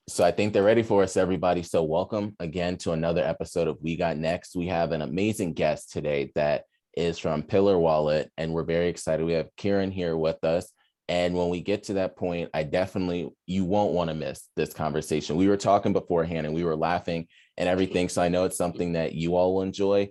So I think they're ready for us, everybody. So welcome again to another episode of We Got Next. We have an amazing guest today that is from Pillar Wallet, and we're very excited. We have Kieran here with us. And when we get to that point, you won't want to miss this conversation. We were talking beforehand and we were laughing and everything. So I know it's something that you all will enjoy.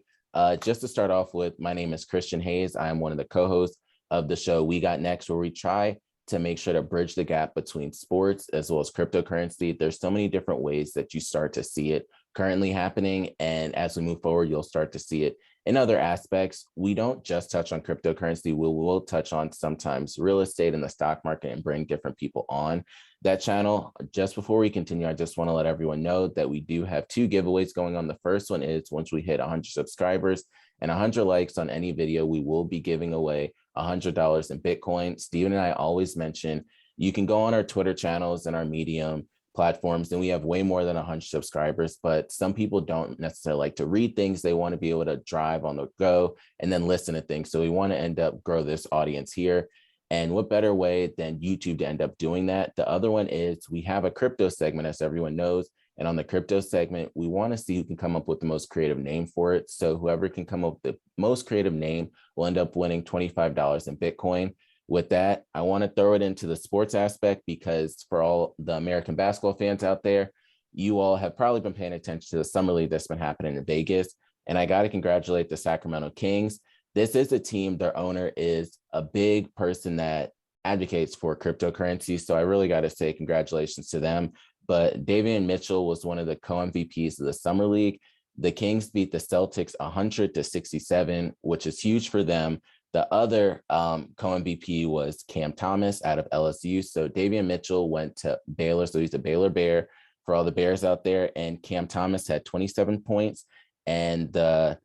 Just to start off with, my name is Christian Hayes. I am one of the co-hosts of the show We Got Next, where we try to make sure to bridge the gap between sports as well as cryptocurrency. There's so many different ways that you start to see it currently happening. And as we move forward, you'll start to see it in other aspects. We don't just touch on cryptocurrency. We will touch on sometimes real estate and the stock market and bring different people on that channel. Just before we continue, I just want to let everyone know that we do have two giveaways going on. The first one is once we hit 100 subscribers and 100 likes on any video, we will be giving away $100 in Bitcoin. Steven and I always mention you can go on our Twitter channels and our Medium platforms, and we have way more than 100 subscribers, but some people don't necessarily like to read things. They want to be able to drive on the go and then listen to things. So we want to end up grow this audience here. And what better way than YouTube to end up doing that? The other one is we have a crypto segment, as everyone knows. And on the crypto segment, we want to see who can come up with the most creative name for it. So whoever can come up with the most creative name will end up winning $25 in Bitcoin. With that, I want to throw it into the sports aspect because for all the American basketball fans out there, you all have probably been paying attention to the summer league that's been happening in Vegas. And I got to congratulate the Sacramento Kings. This is a team, their owner is a big person that advocates for cryptocurrency. So I really got to say congratulations to them. But Davion Mitchell was one of the co-MVPs of the Summer League. The Kings beat the Celtics 100-67, which is huge for them. The other co-MVP was Cam Thomas out of LSU. So Davion Mitchell went to Baylor, so he's a Baylor Bear for all the Bears out there. And Cam Thomas had 27 points. And the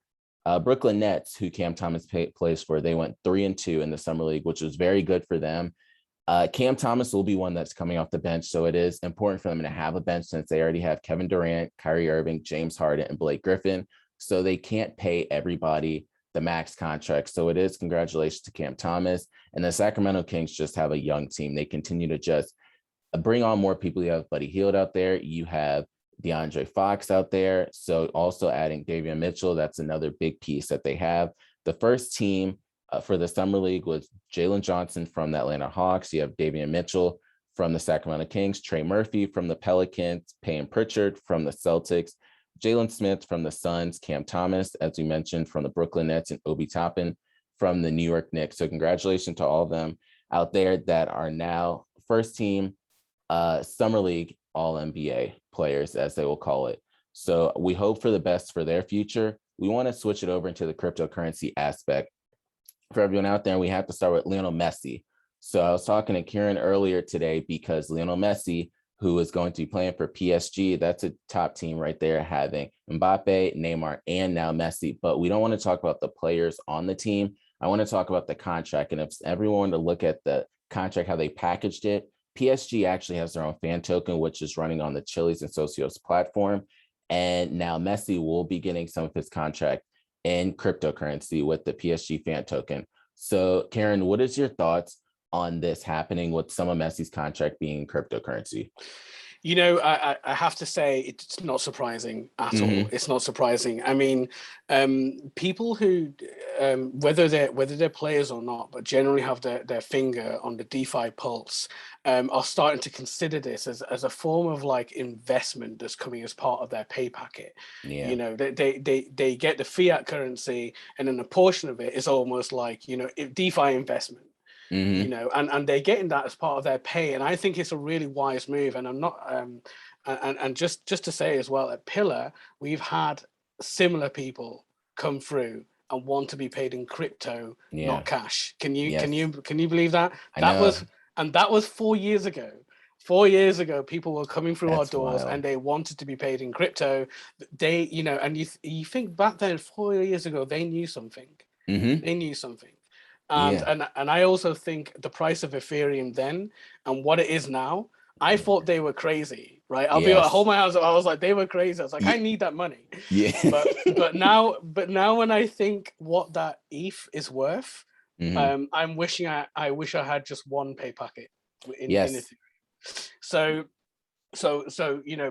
Brooklyn Nets, who Cam Thomas plays for, they went 3-2 in the Summer League, which was very good for them. Cam Thomas will be one that's coming off the bench, so it is important for them to have a bench since they already have Kevin Durant, Kyrie Irving, James Harden, and Blake Griffin, so they can't pay everybody the max contract. So it is congratulations to Cam Thomas. And the Sacramento Kings just have a young team. They continue to just bring on more people. You have Buddy Hield out there. You have DeAndre Fox out there. So also adding Davion Mitchell, that's another big piece that they have. The first team for the Summer League was Jalen Johnson from the Atlanta Hawks. You have Davion Mitchell from the Sacramento Kings, Trey Murphy from the Pelicans, Payne Pritchard from the Celtics, Jalen Smith from the Suns, Cam Thomas, as we mentioned, from the Brooklyn Nets, and Obi Toppin from the New York Knicks. So congratulations to all of them out there that are now first team Summer League All-NBA players, as they will call it. So we hope for the best for their future. We want to switch it over into the cryptocurrency aspect for everyone out there. And we have to start with Lionel Messi. So I was talking to Kieran earlier today because Lionel Messi, who is going to be playing for PSG, that's a top team right there, having Mbappe, Neymar, and now Messi. But we don't want to talk about the players on the team. I want to talk about the contract. And if everyone wanted to look at the contract, how they packaged it, PSG actually has their own fan token, which is running on the Chiliz and Socios platform. And now Messi will be getting some of his contract in cryptocurrency with the PSG fan token. So, Karen, what is your thoughts on this happening with some of Messi's contract being cryptocurrency? You know, I have to say it's not surprising at all. It's not surprising. I mean, people who, whether they're players or not, but generally have their finger on the DeFi pulse, are starting to consider this as a form of like investment that's coming as part of their pay packet. Yeah. You know, they get the fiat currency, and then a portion of it is almost like, you know, DeFi investment. You know, and they're getting that as part of their pay, and I think it's a really wise move. And I'm not, and just to say as well, at Pillar, we've had similar people come through and want to be paid in crypto, not cash. Can you believe that? That was 4 years ago. 4 years ago, people were coming through our doors and they wanted to be paid in crypto. They, you know, and you think back then, 4 years ago, they knew something. They knew something. And I also think the price of Ethereum then and what it is now, I thought they were crazy, right? I'll be like, hold my hands up. I was like, they were crazy. I was like, I need that money. But now when I think what that ETH is worth, I'm wishing I wish I had just one pay packet in Ethereum. So so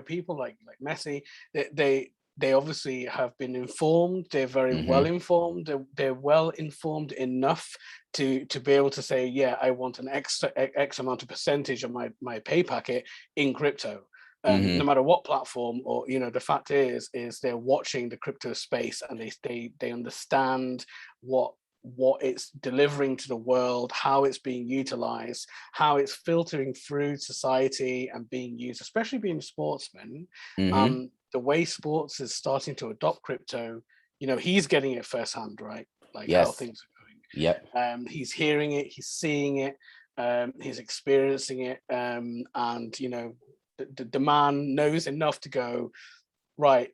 people like Messi, they obviously have been informed. They're very well informed. They're well informed enough to be able to say, yeah, I want an X amount of percentage of my pay packet in crypto. No matter what platform, or the fact is they're watching the crypto space, and they understand what it's delivering to the world, how it's being utilized, how it's filtering through society and being used, especially being sportsmen. The way sports is starting to adopt crypto, he's getting it firsthand, right? Like how things are going. Yep. He's hearing it, he's seeing it, he's experiencing it, and the man knows enough to go, right,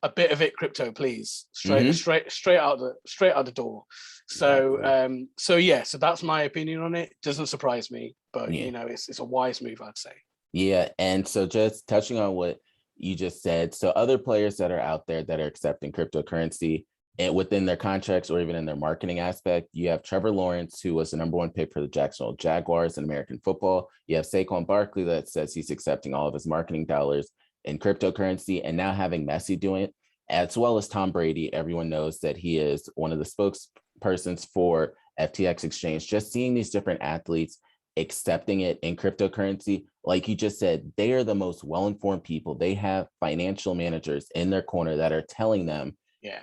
a bit of it crypto, please, straight out the door. So Exactly. so that's my opinion on it. Doesn't surprise me, but it's a wise move, I'd say. Yeah, and so just touching on what you just said, so other players that are out there that are accepting cryptocurrency and within their contracts or even in their marketing aspect, you have Trevor Lawrence, who was the #1 pick for the Jacksonville Jaguars in American football. You have Saquon Barkley that says he's accepting all of his marketing dollars in cryptocurrency, and now having Messi doing it, as well as Tom Brady. Everyone knows that he is one of the spokespersons for FTX Exchange. Just seeing these different athletes accepting it in cryptocurrency, like you just said, they are the most well-informed people. They have financial managers in their corner that are telling them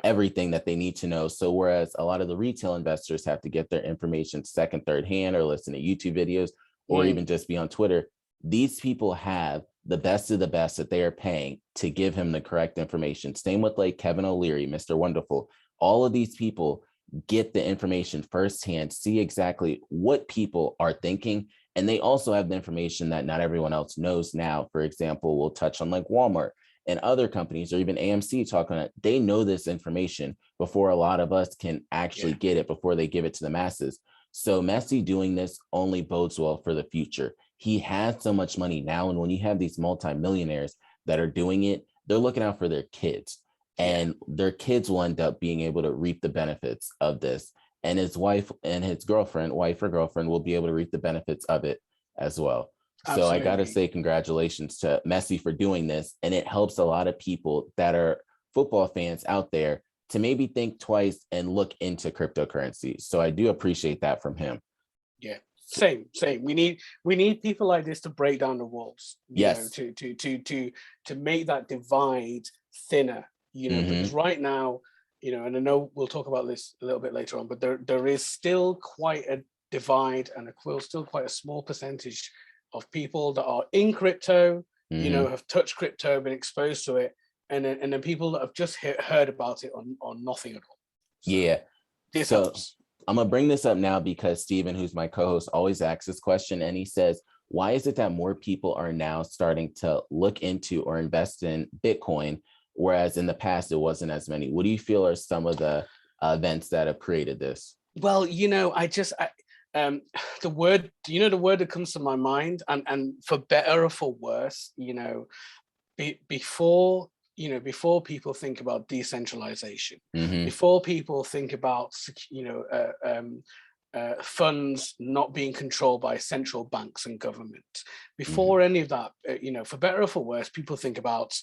everything that they need to know. So whereas a lot of the retail investors have to get their information second, third hand, or listen to YouTube videos, or even just be on Twitter, these people have the best of the best that they are paying to give him the correct information. Same with like Kevin O'Leary, Mr. Wonderful. All of these people get the information firsthand, see exactly what people are thinking. And they also have the information that not everyone else knows now. For example, we'll touch on like Walmart and other companies, or even AMC talking on it. They know this information before a lot of us can actually get it, before they give it to the masses. So Messi doing this only bodes well for the future. He has so much money now. And when you have these multimillionaires that are doing it, they're looking out for their kids. And their kids will end up being able to reap the benefits of this. And his wife and his girlfriend, wife or girlfriend, will be able to reap the benefits of it as well. So I got to say congratulations to Messi for doing this. And it helps a lot of people that are football fans out there to maybe think twice and look into cryptocurrency. So I do appreciate that from him. Yeah. Same. We need people like this to break down the walls, to make that divide thinner, because right now, and I know we'll talk about this a little bit later on, but there is still quite a divide, and still quite a small percentage of people that are in crypto, have touched crypto, been exposed to it, and then people that have just heard about it on nothing at all. So this helps. I'm going to bring this up now because Steven, who's my co-host, always asks this question, and he says, why is it that more people are now starting to look into or invest in Bitcoin, whereas in the past it wasn't as many? What do you feel are some of the events that have created this? Well, the word that comes to my mind, and for better or for worse, before people think about decentralization, before people think about funds not being controlled by central banks and government, before any of that, for better or for worse, people think about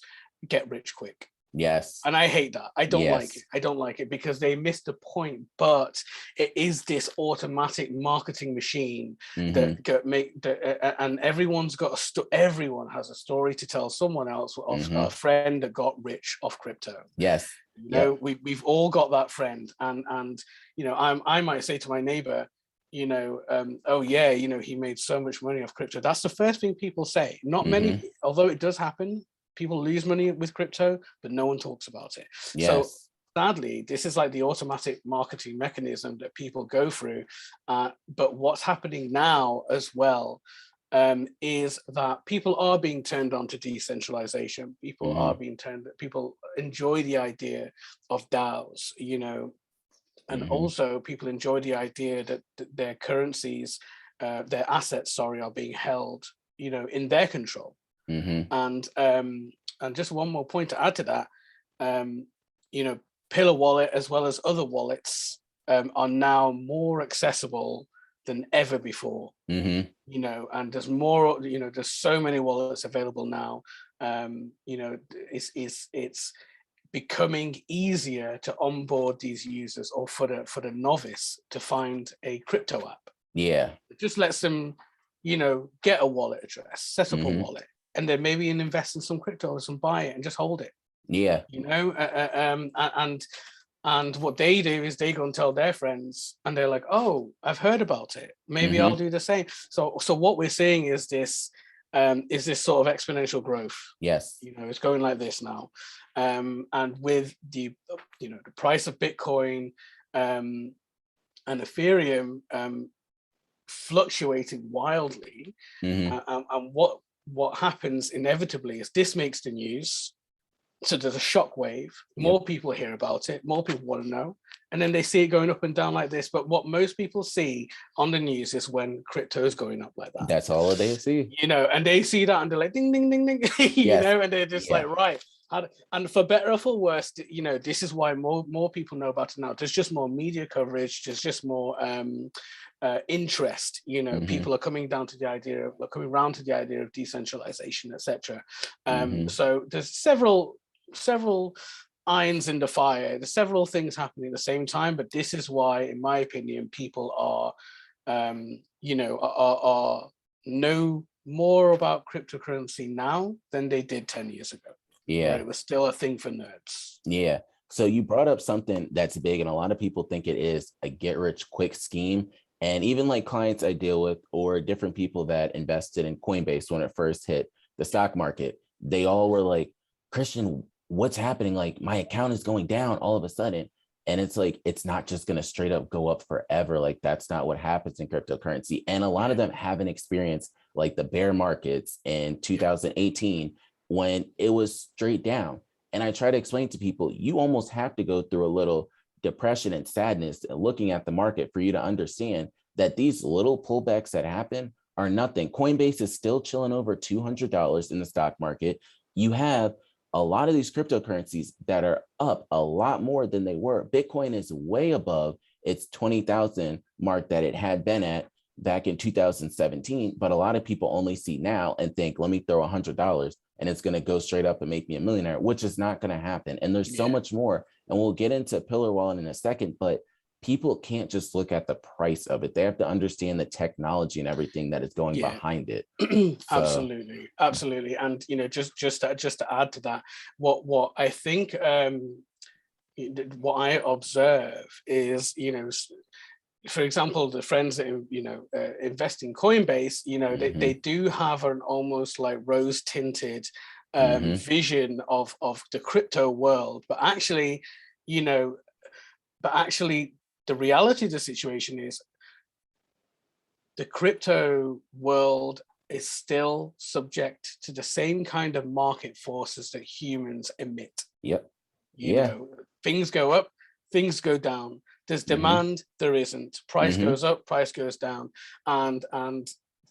get rich quick. Yes. And I hate that. I don't like it. I don't like it because they missed the point. But it is this automatic marketing machine and everyone's got everyone has a story to tell someone else of a friend that got rich off crypto. Yes. We've all got that friend, and I might say to my neighbor, he made so much money off crypto. That's the first thing people say. Not many, although it does happen. People lose money with crypto, but no one talks about it. So sadly, this is like the automatic marketing mechanism that people go through. But what's happening now as well is that people are being turned on to decentralization. People enjoy the idea of DAOs, and also people enjoy the idea that their currencies, their assets, are being held, in their control. And just one more point to add to that, Pillar Wallet, as well as other wallets, are now more accessible than ever before. Mm-hmm. You know, and there's more, you know, there's so many wallets available now. You know, it's becoming easier to onboard these users, or for the novice to find a crypto app. Yeah. It just lets them, you know, get a wallet address, set up a Mm-hmm. wallet, and then maybe invest in some cryptos and buy it and just hold it. Yeah. You know, and what they do is they go and tell their friends, and they're like, "Oh, I've heard about it. Maybe Mm-hmm. I'll do the same." So what we're seeing is this sort of exponential growth. Yes. You know, it's going like this now, and with the, you know, the price of Bitcoin and Ethereum fluctuating wildly, Mm-hmm. and what happens inevitably is this makes the news. So there's a shockwave. More people hear about it. More people want to know, and then they see it going up and down like this. But what most people see on the news is when crypto is going up like that. That's all they see. You know, and they see that and they're like, ding, ding, ding, ding. You know, and they're just like, right. And for better or for worse, you know, this is why more people know about it now. There's just more media coverage. There's just more interest. You know, Mm-hmm. people are coming around to the idea of decentralization, etc. Mm-hmm. So there's several irons in the fire. There's several things happening at the same time, but this is why, in my opinion, people are you know, are know more about cryptocurrency now than they did 10 years ago. Yeah. It was still a thing for nerds. Yeah. So you brought up something that's big, and a lot of people think it is a get rich quick scheme. And even like clients I deal with, or different people that invested in Coinbase when it first hit the stock market, they all were like, Christian, what's happening? Like, my account is going down all of a sudden. And it's like, it's not just going to straight up go up forever. Like, that's not what happens in cryptocurrency. And a lot of them haven't experienced like the bear markets in 2018 when it was straight down. And I try to explain to people, you almost have to go through a little depression and sadness looking at the market for you to understand that these little pullbacks that happen are nothing. Coinbase is still chilling over $200 in the stock market. You have a lot of these cryptocurrencies that are up a lot more than they were. Bitcoin is way above its 20,000 mark that it had been at back in 2017. But a lot of people only see now and think, let me throw $100 and it's going to go straight up and make me a millionaire, which is not going to happen. And there's so much more. And we'll get into Pillar Wallet in a second, but people can't just look at the price of it. They have to understand the technology and everything that is going behind it. Absolutely. And, you know, just to add to that, what I think, what I observe is, you know, for example, the friends that, you know, invest in Coinbase, you know, they do have an almost like rose tinted vision of the crypto world, but actually, you know, the reality of the situation is the crypto world is still subject to the same kind of market forces that humans emit. You know, things go up, things go down. There's demand, there isn't. Price goes up, price goes down. And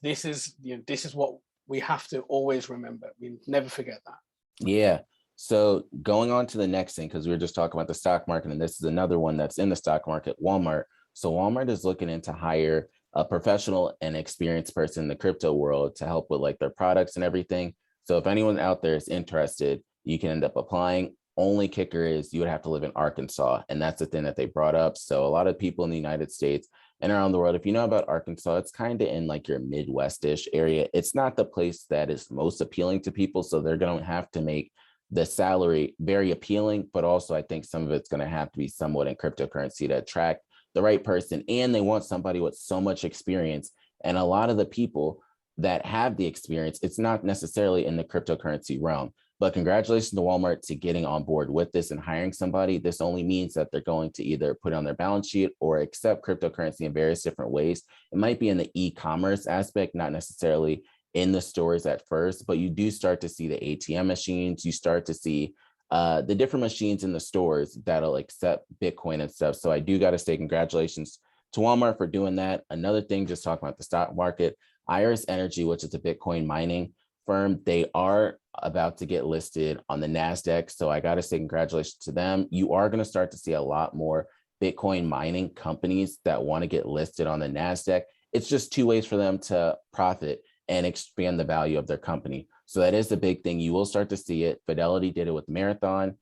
this is, you know, this is what we have to always remember. We never forget that. Yeah. So going on to the next thing, because we were just talking about the stock market, and this is another one that's in the stock market, Walmart. So Walmart is looking into hire a professional and experienced person in the crypto world to help with like their products and everything. So if anyone out there is interested, you can end up applying. Only kicker is you would have to live in Arkansas. And that's the thing that they brought up. So a lot of people in the United States and around the world, if you know about Arkansas, it's kind of in like your Midwest-ish area. It's not the place that is most appealing to people. So they're going to have to make the salary very appealing, but also I think some of it's going to have to be somewhat in cryptocurrency to attract the right person. And they want somebody with so much experience. And a lot of the people that have the experience, it's not necessarily in the cryptocurrency realm. But congratulations to Walmart to getting on board with this and hiring somebody. This only means that they're going to either put it on their balance sheet or accept cryptocurrency in various different ways. It might be in the e-commerce aspect, not necessarily in the stores at first, but you do start to see the ATM machines. You start to see the different machines in the stores that'll accept Bitcoin and stuff. So I do got to say congratulations to Walmart for doing that. Another thing, just talking about the stock market, Iris Energy, which is a Bitcoin mining firm, they are about to get listed on the NASDAQ. So I got to say congratulations to them. You are going to start to see a lot more Bitcoin mining companies that want to get listed on the NASDAQ. it's just two ways for them to profit and expand the value of their company. So that is the big thing. You will start to see it. Fidelity did it with Marathon,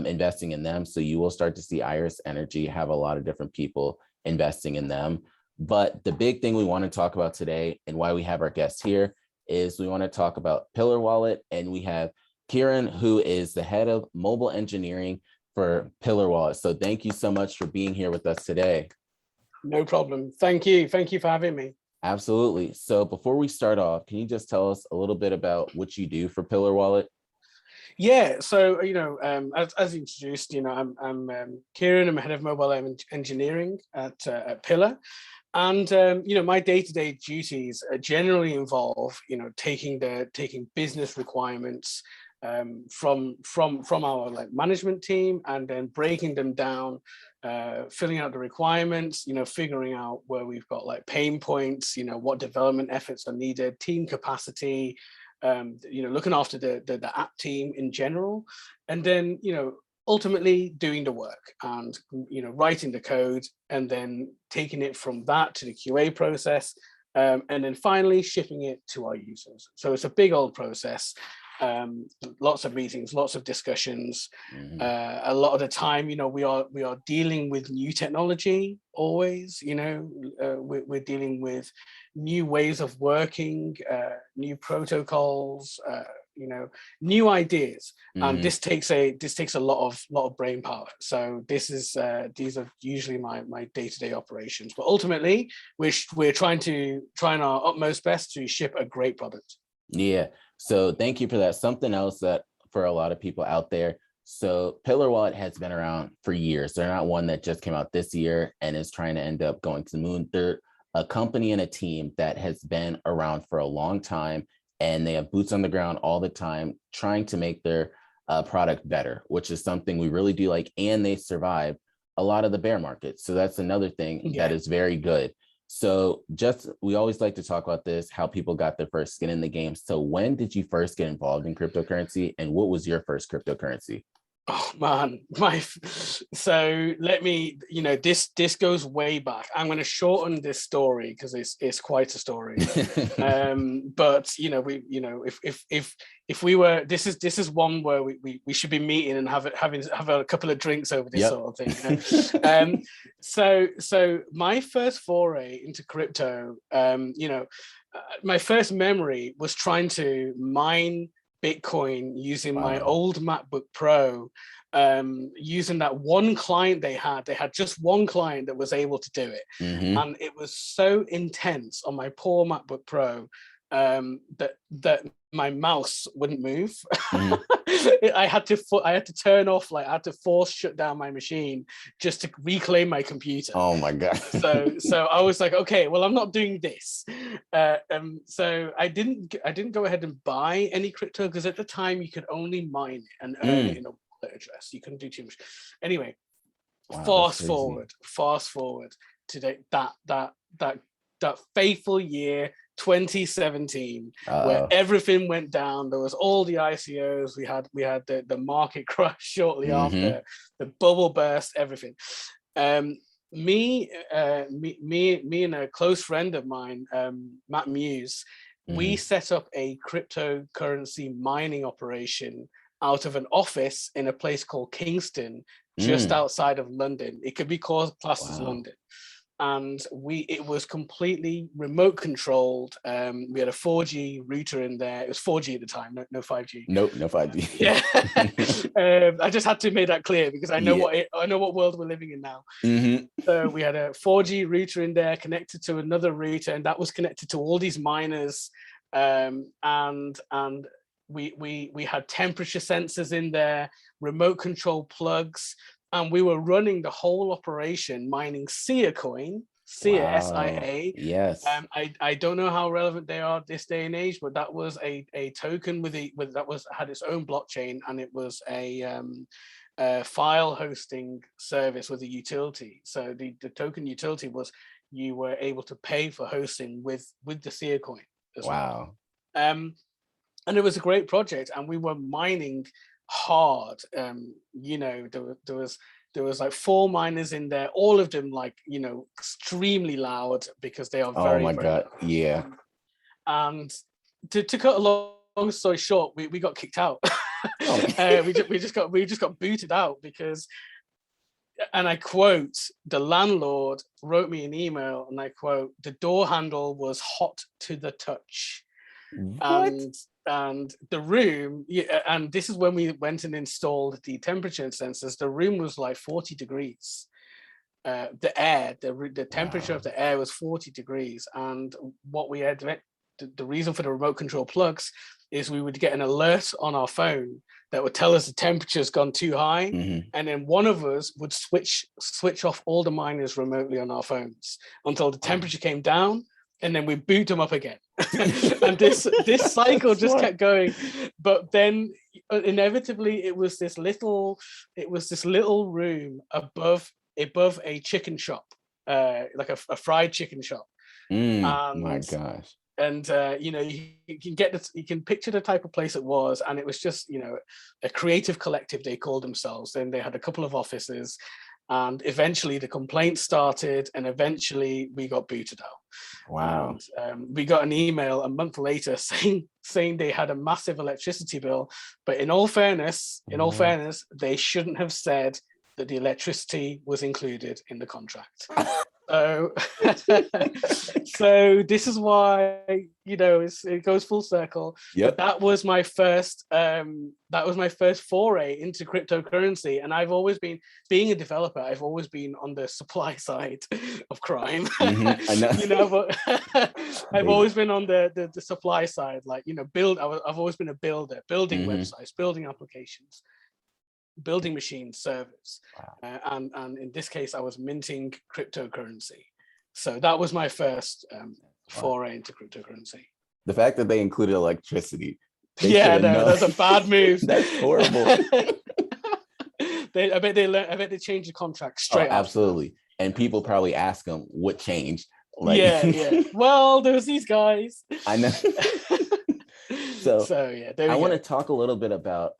investing in them. So you will start to see Iris Energy have a lot of different people investing in them. But the big thing we want to talk about today, and why we have our guests here, is we want to talk about Pillar Wallet. And we have Kieran, who is the head of mobile engineering for Pillar Wallet. So thank you so much for being here with us today. No problem. Thank you. Thank you for having me. Absolutely. So before we start off, can you just tell us a little bit about what you do for Pillar Wallet? Yeah. So, as introduced, I'm Kieran. I'm head of mobile engineering at Pillar. And my day-to-day duties generally involve taking business requirements from our management team, and then breaking them down, filling out the requirements, figuring out where we've got pain points, what development efforts are needed, team capacity, looking after the app team in general, and then ultimately doing the work and writing the code, and then taking it from that to the QA process, and then finally shipping it to our users. So it's a big old process. Lots of meetings, lots of discussions. A lot of the time, we are dealing with new technology always. We're dealing with new ways of working, new protocols, new ideas, and this takes a lot of brain power. So these are usually my day-to-day operations. But ultimately, we're trying our utmost best to ship a great product. Yeah. So thank you for that. Something else that for a lot of people out there. So Pillar Wallet has been around for years. They're not one that just came out this year and is trying to end up going to the moon. They're a company and a team that has been around for a long time, and they have boots on the ground all the time trying to make their product better, which is something we really do like. And they survive a lot of the bear market. So that's another thing that is very good. So we always like to talk about this, how people got their first skin in the game. So when did you first get involved in cryptocurrency, and what was your first cryptocurrency? Oh man, so let me, this goes way back. I'm going to shorten this story because it's quite a story. But if we were, this is one where we should be meeting and have a couple of drinks over this sort of thing. So my first foray into crypto, my first memory was trying to mine Bitcoin using my old MacBook Pro, using that one client they had just one client that was able to do it. And it was so intense on my poor MacBook Pro that my mouse wouldn't move. I had to turn off, I had to force shut down my machine just to reclaim my computer. Oh my God. So I was like, okay, well, I'm not doing this. So I didn't go ahead and buy any crypto, because at the time you could only mine it and earn it in a wallet address. You couldn't do too much. Anyway, fast forward to that fateful year 2017, where everything went down. There was all the ICOs. We had the market crash shortly after, the bubble burst, everything. Me and a close friend of mine, Matt Muse, we set up a cryptocurrency mining operation out of an office in a place called Kingston, just outside of London. It could be classed as London. And it was completely remote controlled. We had a 4G router in there. It was 4G at the time, no 5G. Nope, no 5G. Yeah. I just had to make that clear, because I know what world we're living in now. So we had a 4G router in there connected to another router, and that was connected to all these miners. And we had temperature sensors in there, remote control plugs. And we were running the whole operation mining SIA coin, SIA, S-I-A. Yes. I don't know how relevant they are this day and age, but that was a token had its own blockchain, and it was a file hosting service with a utility. So the token utility was, you were able to pay for hosting with the SIA coin as well. And it was a great project, and we were mining hard. There was There was like 4 miners in there, all of them like, extremely loud because they are Oh very, my very God. loud. Yeah. And to cut a long story short, we got kicked out. Oh. we just got booted out because, and I quote, the landlord wrote me an email, and I quote, "The door handle was hot to the touch." What? And the room, and this is when we went and installed the temperature sensors. The room was like 40 degrees. The temperature of the air was 40 degrees, and what we had, the reason for the remote control plugs is we would get an alert on our phone that would tell us the temperature's gone too high, and then one of us would switch off all the miners remotely on our phones until the temperature came down, and then we boot them up again. And this cycle just kept going. But then inevitably it was this little room above a chicken shop, like a fried chicken shop. My gosh. And you can picture the type of place it was, and it was just a creative collective, they called themselves. Then they had a couple of offices, and eventually the complaints started, and eventually we got booted out. Wow. And we got an email a month later saying they had a massive electricity bill, but in all fairness, they shouldn't have said that the electricity was included in the contract. So, so this is why it goes full circle. Yep. But that was my first foray into cryptocurrency, and I've always been, being a developer, I've always been on the supply side of crime. I know. But I've always been on the supply side, like I've always been a builder, building websites, building applications, building machines, servers. Wow. And in this case, I was minting cryptocurrency. So that was my first foray into cryptocurrency. The fact that they included electricity. That's a bad move. That's horrible. I bet they changed the contract straight. Absolutely. And people probably ask them what changed. Yeah. Well, there was these guys. I know. So yeah, I want to talk a little bit about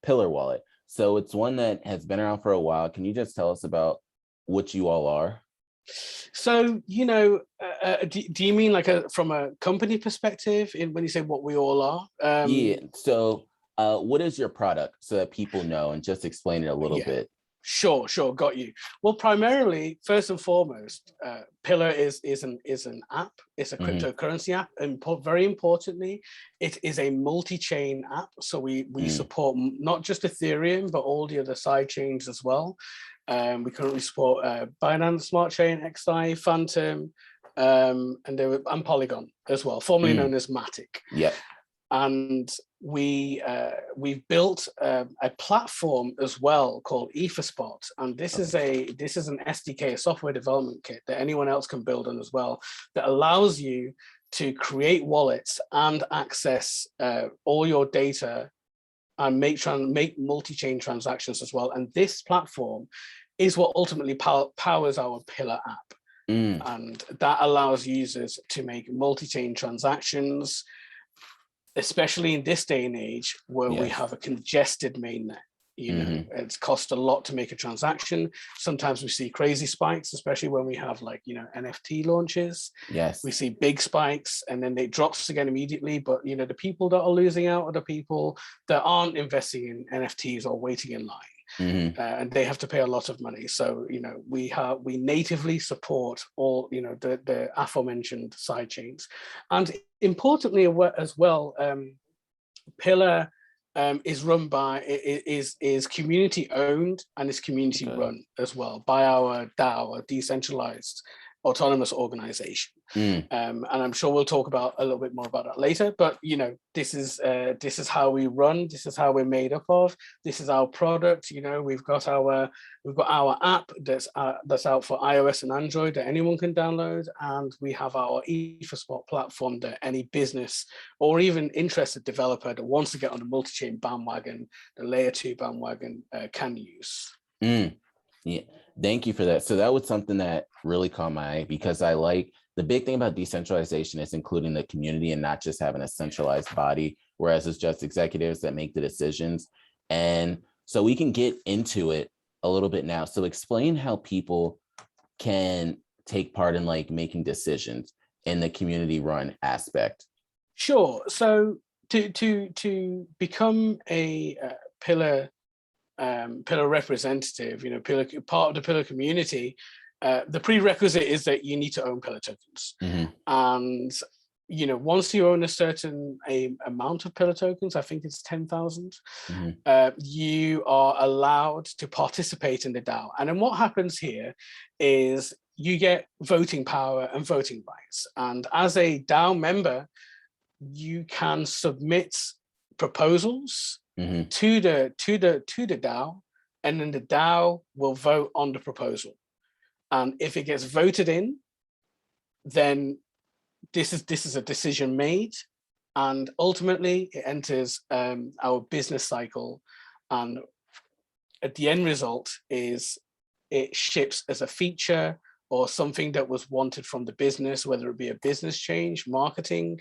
Pillar Wallet. So it's one that has been around for a while. Can you just tell us about what you all are? So, do you mean like from a company perspective when you say what we all are? Yeah. So what is your product so that people know, and just explain it a little bit? Sure. Got you. Well, primarily, first and foremost, Pillar is an app. It's a cryptocurrency app, and very importantly, it is a multi-chain app. So we support not just Ethereum, but all the other side chains as well. We currently support Binance Smart Chain, XI, Phantom, and Polygon as well, formerly known as Matic. Yeah. And we've built a platform as well called EtherSpot, and this is an SDK, a software development kit that anyone else can build on as well, that allows you to create wallets and access all your data and make multi-chain transactions as well. And this platform is what ultimately powers our Pillar app, and that allows users to make multi-chain transactions, especially in this day and age where we have a congested mainnet. It's cost a lot to make a transaction. Sometimes we see crazy spikes, especially when we have NFT launches. Yes. We see big spikes and then it drops again immediately. But the people that are losing out are the people that aren't investing in NFTs or waiting in line. And they have to pay a lot of money. So we natively support all the aforementioned side chains, and importantly as well, Pillar is run by is community owned and is community run as well by our DAO, a decentralized autonomous organization. And I'm sure we'll talk about a little bit more about that later, but this is how we run, this is how we're made up of, this is our product. We've got our app that's out for iOS and Android that anyone can download, and we have our EtherSpot platform that any business or even interested developer that wants to get on the multi-chain bandwagon, the layer 2 bandwagon, can use. Yeah, thank you for that. So that was something that really caught my eye, because I like the big thing about decentralization is including the community and not just having a centralized body, whereas it's just executives that make the decisions. And so we can get into it a little bit now. So explain how people can take part in like making decisions in the community run aspect. Sure. So to become a pillar representative, part of the pillar community, the prerequisite is that you need to own pillar tokens. And once you own a certain amount of pillar tokens, I think it's 10,000, you are allowed to participate in the DAO. And then what happens here is you get voting power and voting rights. And as a DAO member, you can submit proposals to the DAO, and then the DAO will vote on the proposal. And if it gets voted in, then this is a decision made, and ultimately it enters our business cycle. And at the end result is it ships as a feature or something that was wanted from the business, whether it be a business change, marketing,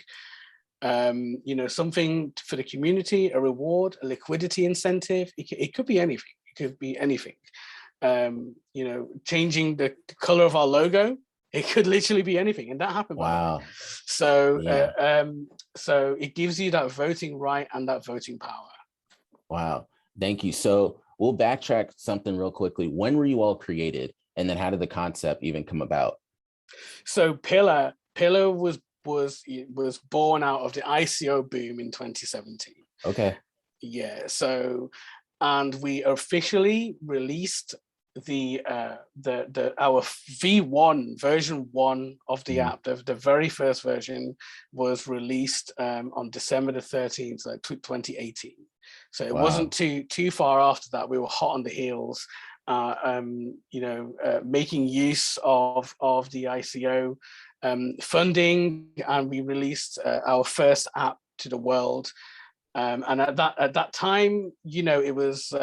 something for the community, a reward, a liquidity incentive. It could be anything. It could be anything. Changing the color of our logo. It could literally be anything, and that happened. Wow. So, so it gives you that voting right and that voting power. Wow. Thank you. So we'll backtrack something real quickly. When were you all created, and then how did the concept even come about? So Pillar was born out of the ICO boom in 2017. Okay. Yeah. So, and we officially released our V1 version 1 of the app. The very first version was released on December the 13th, 2018. So it wasn't too far after that. We were hot on the heels, making use of the ICO funding, and we released our first app to the world. And at that time, it was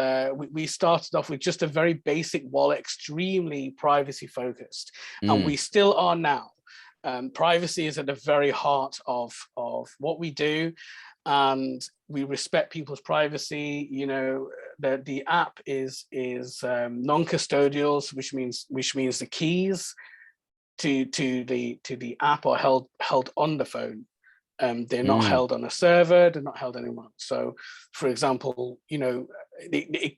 we started off with just a very basic wallet, extremely privacy focused, and we still are now. Privacy is at the very heart of what we do, and we respect people's privacy. The app is non-custodial, which means the keys to the app are held on the phone. They're not held on a server. They're not held anywhere. So, for example, it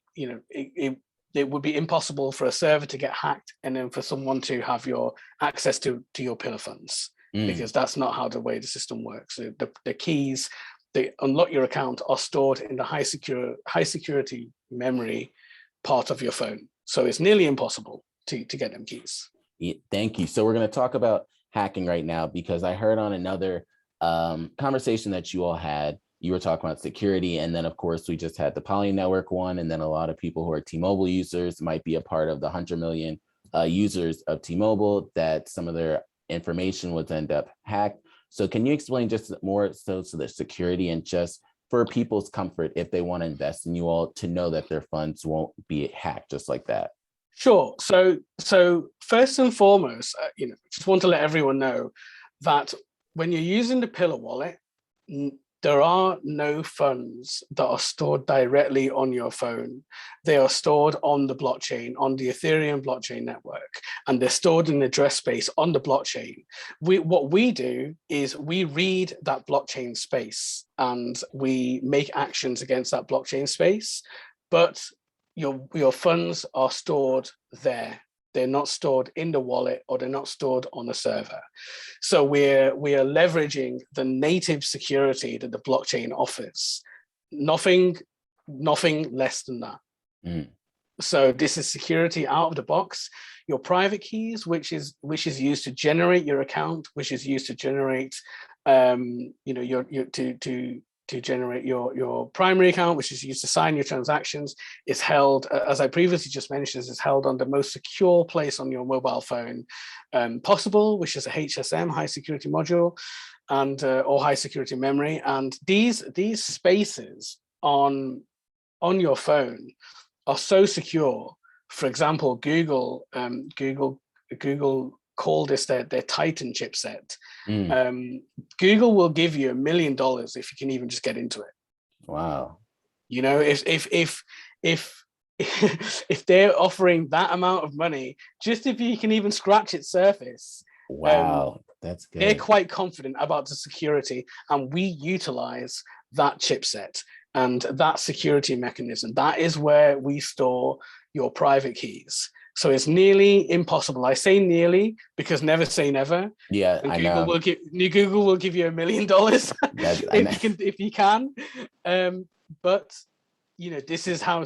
would be impossible for a server to get hacked and then for someone to have your access to your pillar funds, because that's not how the way the system works. So the keys that unlock your account are stored in the high security memory part of your phone. So it's nearly impossible to get them keys. Yeah, thank you. So we're going to talk about hacking right now, because I heard on another conversation that you all had, you were talking about security, and then of course we just had the Poly Network one, and then a lot of people who are T-Mobile users might be a part of the 100 million users of T-Mobile that some of their information would end up hacked. So can you explain just more so the security, and just for people's comfort, if they want to invest in you all, to know that their funds won't be hacked just like that? Sure. So first and foremost, just want to let everyone know that when you're using the Pillar wallet, there are no funds that are stored directly on your phone. They are stored on the blockchain, on the Ethereum blockchain network, and they're stored in address space on the blockchain. What we do is we read that blockchain space and we make actions against that blockchain space, but your funds are stored there. They're not stored in the wallet, or they're not stored on a server. So we are leveraging the native security that the blockchain offers. Nothing less than that. So this is security out of the box. Your private keys, which is used to generate your account, which is used to generate to generate your primary account, which is used to sign your transactions, is held, as I previously just mentioned, is held on the most secure place on your mobile phone possible, which is a HSM, high security module, and or high security memory. And these spaces on your phone are so secure. For example, Google call this their Titan chipset. Google will give you $1 million if you can even just get into it. Wow. If if they're offering that amount of money, just if you can even scratch its surface, Wow, that's they're good. quite confident about the security, and we utilize that chipset and that security mechanism. That is where we store your private keys. So it's nearly impossible. I say nearly because never say never. Yeah, And I Google know. will give you $1 million if you can. But this is how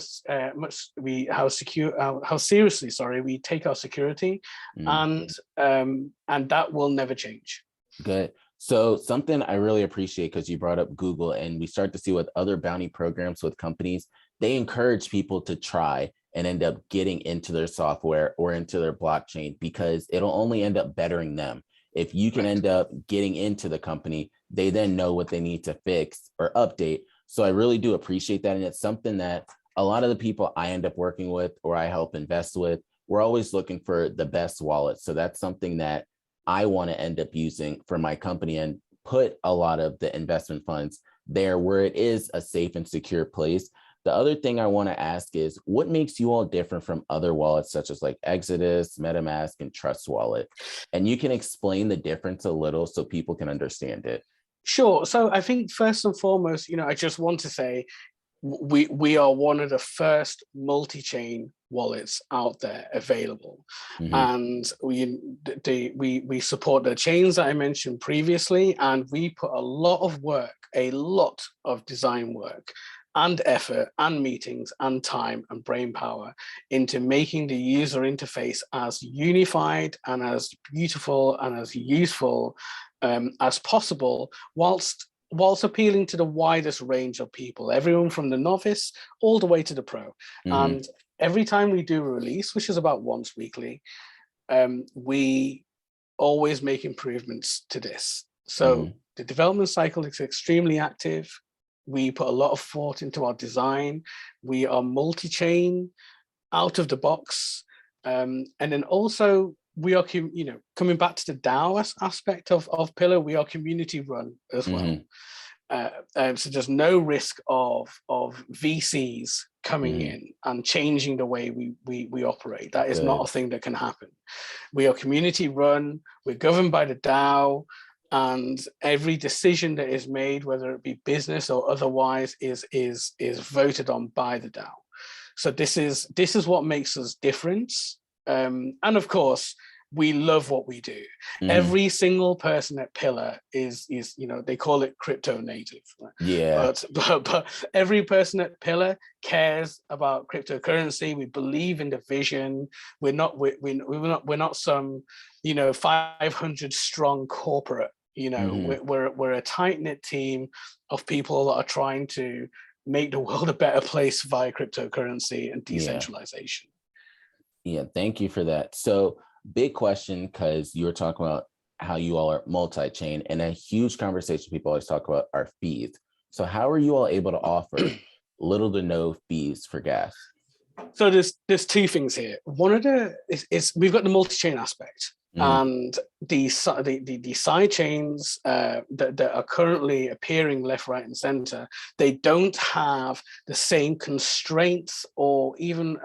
seriously we take our security, and that will never change. Good. So something I really appreciate, because you brought up Google, and we start to see with other bounty programs with companies, they encourage people to try and end up getting into their software or into their blockchain, because it'll only end up bettering them. If you can end up getting into the company, they then know what they need to fix or update. So I really do appreciate that. And it's something that a lot of the people I end up working with or I help invest with, we're always looking for the best wallet. So that's something that I want to end up using for my company, and put a lot of the investment funds there where it is a safe and secure place. The other thing I want to ask is, what makes you all different from other wallets such as like Exodus, MetaMask, and Trust Wallet? And you can explain the difference a little so people can understand it. Sure. So I think first and foremost, I just want to say we are one of the first multi-chain wallets out there available, and we support the chains that I mentioned previously, and we put a lot of design work and effort and meetings and time and brain power into making the user interface as unified and as beautiful and as useful as possible, whilst appealing to the widest range of people, everyone from the novice all the way to the pro. And every time we do a release, which is about once weekly, we always make improvements to this. So the development cycle is extremely active. We put a lot of thought into our design. We are multi-chain, out of the box. And then also, we are, coming back to the DAO aspect of Pillar, we are community run as well. So there's no risk of VCs coming in and changing the way we operate. That is not a thing that can happen. We are community run. We're governed by the DAO, and every decision that is made, whether it be business or otherwise, is voted on by the DAO. So this is what makes us different. And of course, we love what we do. Every single person at Pillar is they call it crypto native. Yeah. But every person at Pillar cares about cryptocurrency. We believe in the vision. We're not some 500 strong corporate. We're a tight-knit team of people that are trying to make the world a better place via cryptocurrency and decentralization. Yeah, thank you for that. So big question, because you were talking about how you all are multi-chain, and a huge conversation people always talk about are fees. So how are you all able to offer little to no fees for gas? So there's two things here. One of the is we've got the multi-chain aspect, and the side chains that are currently appearing left, right, and center, they don't have the same constraints or even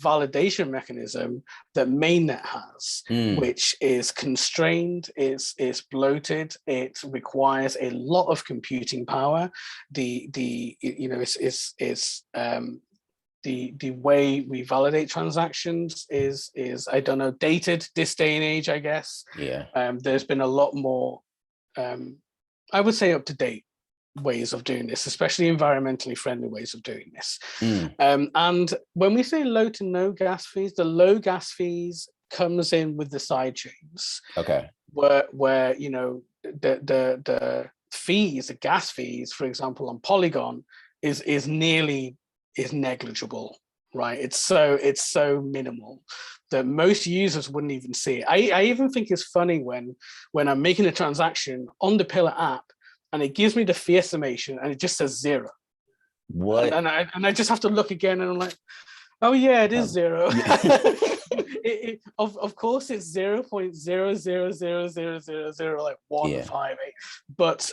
validation mechanism that mainnet has, which is constrained, it's bloated, it requires a lot of computing power. The way we validate transactions is I don't know, dated this day and age, I guess. Yeah. There's been a lot more, I would say, up to date ways of doing this, especially environmentally friendly ways of doing this. And when we say low to no gas fees, the low gas fees comes in with the side chains. Okay. Where the fees, the gas fees, for example, on Polygon is negligible, right? It's so minimal that most users wouldn't even see it. I even think it's funny when I'm making a transaction on the Pillar app and it gives me the fee estimation and it just says 0. What? And I just have to look again and I'm like, oh yeah, it is 0. Of course it's 0.000000 like 158, but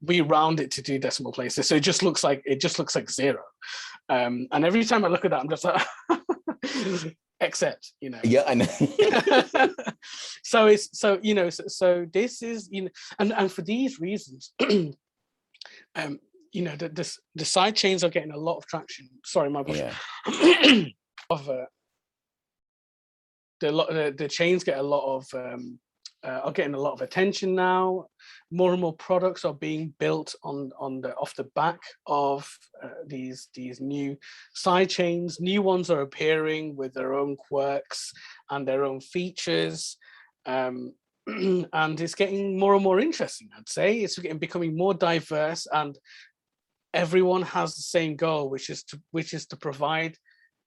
we round it to 2 decimal places, so it just looks like 0. And every time I look at that, I'm just like, accept, you know. Yeah, I know. So it's so this is, and for these reasons, the side chains are getting a lot of traction. Sorry, my voice. Yeah. Of the chains get a lot of are getting a lot of attention now. More and more products are being built off the back of these new side chains. New ones are appearing with their own quirks and their own features, and it's getting more and more interesting. I'd say it's becoming more diverse, and everyone has the same goal, which is to provide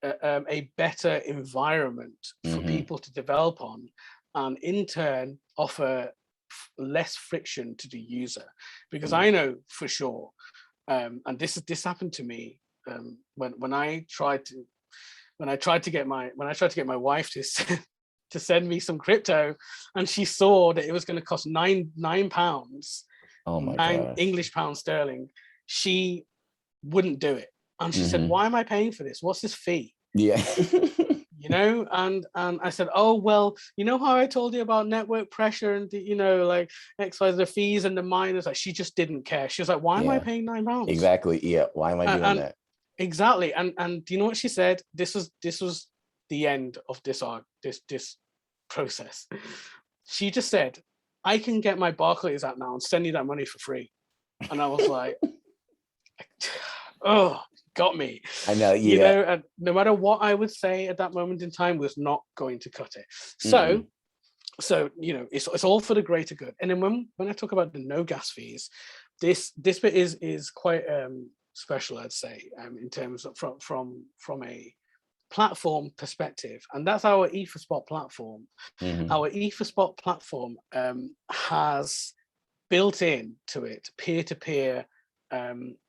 a better environment for people to develop on, and in turn offer less friction to the user. Because I know for sure, and this happened to me when I tried to get my wife to send me some crypto, and she saw that it was going to cost £9. Oh my 9 gosh. English pound sterling. She wouldn't do it, and she said, "Why am I paying for this? What's this fee?" Yeah. And I said, "Oh, well, you know how I told you about network pressure and like XYZ, the fees and the miners." Like, she just didn't care. She was like, "Why am I paying £9?" Exactly. Yeah. Why am I doing that? Exactly. And do you know what she said? This was the end of this process. She just said, "I can get my Barclays app now and send you that money for free." And I was like, oh, got me. I know. Yeah. And no matter what I would say at that moment in time was not going to cut it. So it's all for the greater good. And then when I talk about the no gas fees, this bit is quite special, I'd say, in terms of from a platform perspective, and that's our EtherSpot platform. Our EtherSpot platform has built in to it peer-to-peer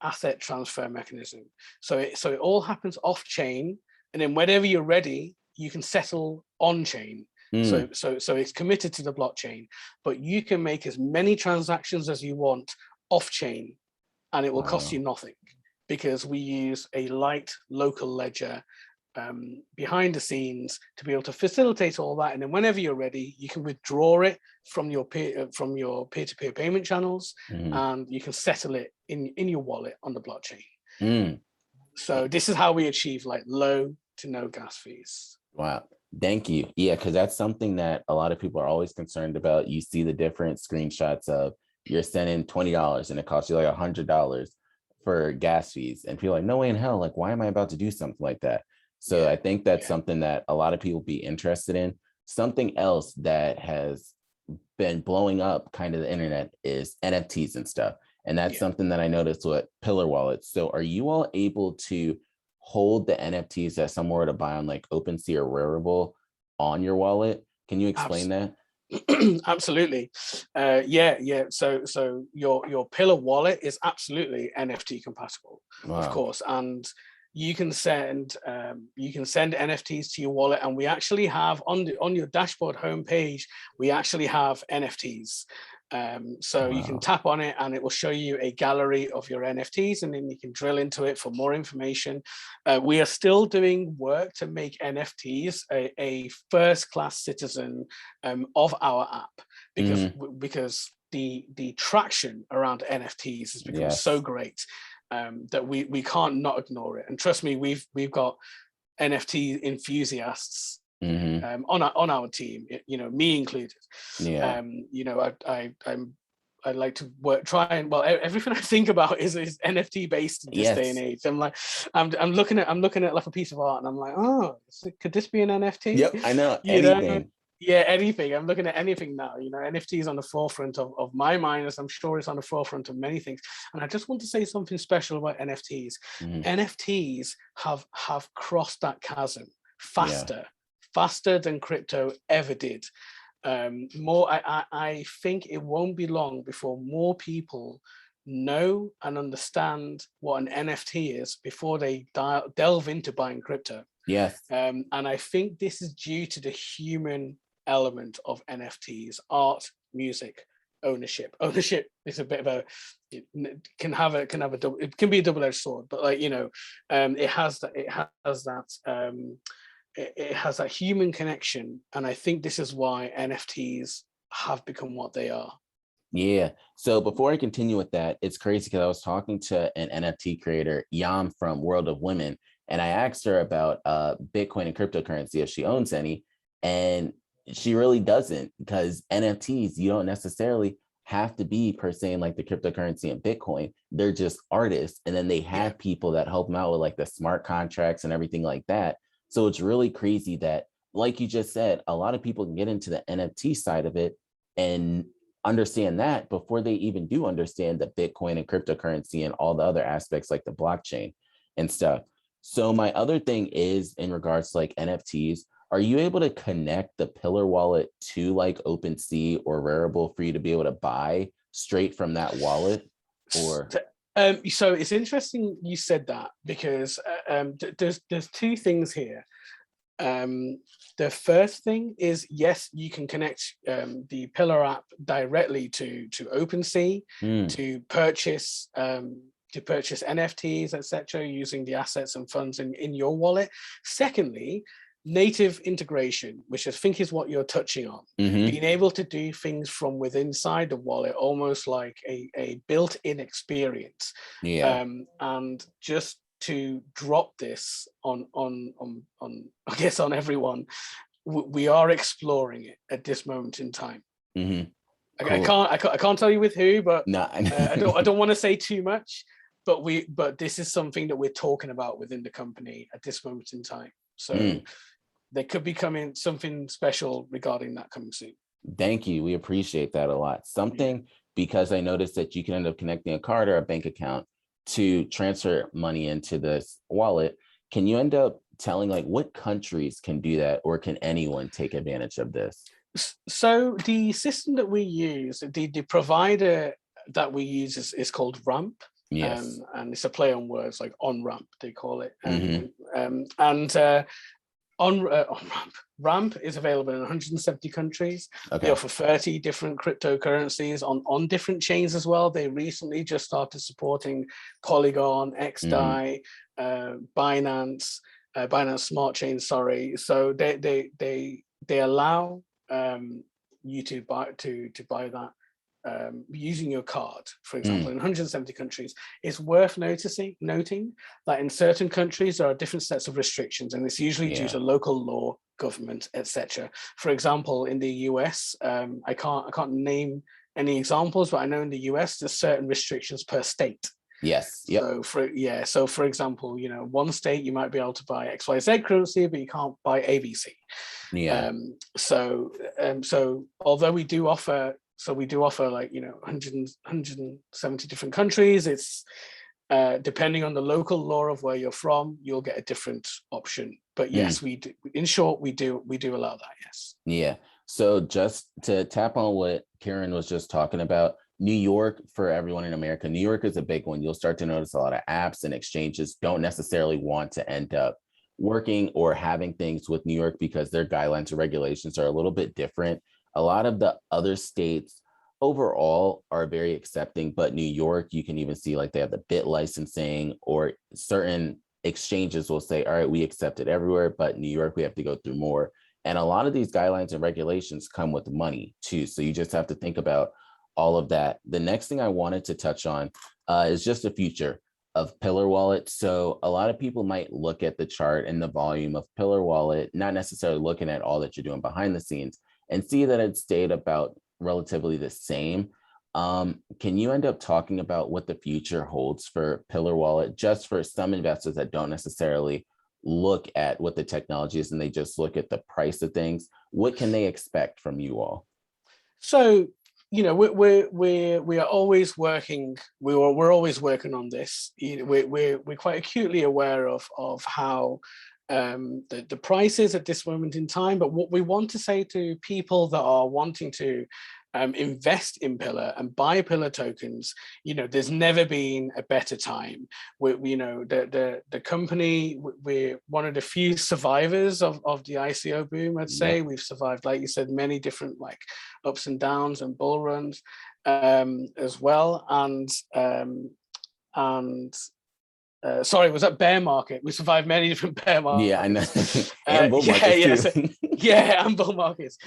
asset transfer mechanism. So it all happens off chain, and then whenever you're ready, you can settle on chain. So it's committed to the blockchain, but you can make as many transactions as you want off chain, and it will cost you nothing, because we use a light local ledger behind the scenes to be able to facilitate all that. And then whenever you're ready, you can withdraw it from your peer-to-peer payment channels, and you can settle it in your wallet on the blockchain. So this is how we achieve like low to no gas fees. Wow. Thank you. Yeah, because that's something that a lot of people are always concerned about. You see the different screenshots of you're sending $20 and it costs you like $100 for gas fees. And people are like, no way in hell, like, why am I about to do something like that? So I think that's something that a lot of people be interested in. Something else that has been blowing up kind of the internet is NFTs and stuff. And that's something that I noticed with Pillar Wallets. So are you all able to hold the NFTs that someone were to buy on like OpenSea or Rarible on your wallet? Can you explain that? Absolutely. So your Pillar wallet is absolutely NFT compatible, of course, and you can send NFTs to your wallet, and we actually have on your dashboard homepage, we actually have NFTs. So you can tap on it and it will show you a gallery of your NFTs, and then you can drill into it for more information. We are still doing work to make NFTs a first-class citizen of our app, because the traction around NFTs has become so great that we can't not ignore it. And trust me, we've got NFT enthusiasts on our team, me included. I like to everything I think about is NFT based in this day and age. I'm looking at like a piece of art, and I'm like, oh, could this be an NFT? Yep, I know. Anything. Anything. I'm looking at anything now. NFT is on the forefront of my mind, as I'm sure it's on the forefront of many things. And I just want to say something special about NFTs. NFTs have crossed that chasm faster than crypto ever did. I think it won't be long before more people know and understand what an NFT is before they delve into buying crypto. And I think this is due to the human element of NFTs: art, music, ownership. Ownership is a bit of a, it can have a double, it can be a double-edged sword, but like, it has that human connection. And I think this is why NFTs have become what they are. Yeah. So before I continue with that, it's crazy because I was talking to an NFT creator, Yam from World of Women, and I asked her about Bitcoin and cryptocurrency, if she owns any. And she really doesn't, because NFTs, you don't necessarily have to be per se in like the cryptocurrency and Bitcoin. They're just artists. And then they have people that help them out with like the smart contracts and everything like that. So it's really crazy that, like you just said, a lot of people can get into the NFT side of it and understand that before they even do understand the Bitcoin and cryptocurrency and all the other aspects like the blockchain and stuff. So my other thing is in regards to like NFTs, are you able to connect the Pillar wallet to like OpenSea or Rarible for you to be able to buy straight from that wallet? Or so it's interesting you said that, because there's two things here. The first thing is, yes, you can connect the Pillar app directly to OpenSea to purchase NFTs, etc., using the assets and funds in your wallet. Secondly, native integration, which I think is what you're touching on, being able to do things from within inside the wallet, almost like a built-in experience. And just to drop this on I guess on everyone, we are exploring it at this moment in time. Cool. I can't tell you with who, but I don't want to say too much, but this is something that we're talking about within the company at this moment in time. So there could be coming something special regarding that coming soon. Thank you. We appreciate that a lot. Because I noticed that you can end up connecting a card or a bank account to transfer money into this wallet. Can you end up telling like what countries can do that, or can anyone take advantage of this? So the system that we use, the provider that we use is called Ramp. Yes. And it's a play on words, like on ramp, they call it. Ramp is available in 170 countries. They offer 30 different cryptocurrencies on different chains as well. They recently just started supporting Polygon, XDAI, Binance Smart Chain. Sorry, so they allow you to buy that using your card, for example, in 170 countries. It's worth noting that in certain countries there are different sets of restrictions, and it's usually due to local law, government, etc. For example, in the US, I can't name any examples, but I know in the US there's certain restrictions per state. Yes. Yep. So for example, one state you might be able to buy XYZ currency, but you can't buy ABC. So although we do offer like 170 different countries, it's depending on the local law of where you're from, you'll get a different option. But yes, we do. In short, we do allow that. Yes. Yeah. So just to tap on what Kieran was just talking about, New York, for everyone in America, New York is a big one. You'll start to notice a lot of apps and exchanges don't necessarily want to end up working or having things with New York because their guidelines or regulations are a little bit different. A lot of the other states overall are very accepting, but New York, you can even see like they have the bit licensing, or certain exchanges will say, all right, we accept it everywhere, but New York, we have to go through more. And a lot of these guidelines and regulations come with money too. So you just have to think about all of that. The next thing I wanted to touch on is just the future of Pillar Wallet. So a lot of people might look at the chart and the volume of Pillar Wallet, not necessarily looking at all that you're doing behind the scenes, and see that it stayed about relatively the same. Can you end up talking about what the future holds for Pillar Wallet, just for some investors that don't necessarily look at what the technology is and they just look at the price of things? What can they expect from you all? So, we are always working. We're always working on this. We're quite acutely aware of how the price is at this moment in time. But what we want to say to people that are wanting to invest in Pillar and buy Pillar tokens, there's never been a better time. The company, we're one of the few survivors of the ICO boom, I'd say. We've survived, like you said, many different like ups and downs and bull runs as well. Sorry, was that bear market? We survived many different bear markets. Yeah, I know. And bull markets too. And bull markets.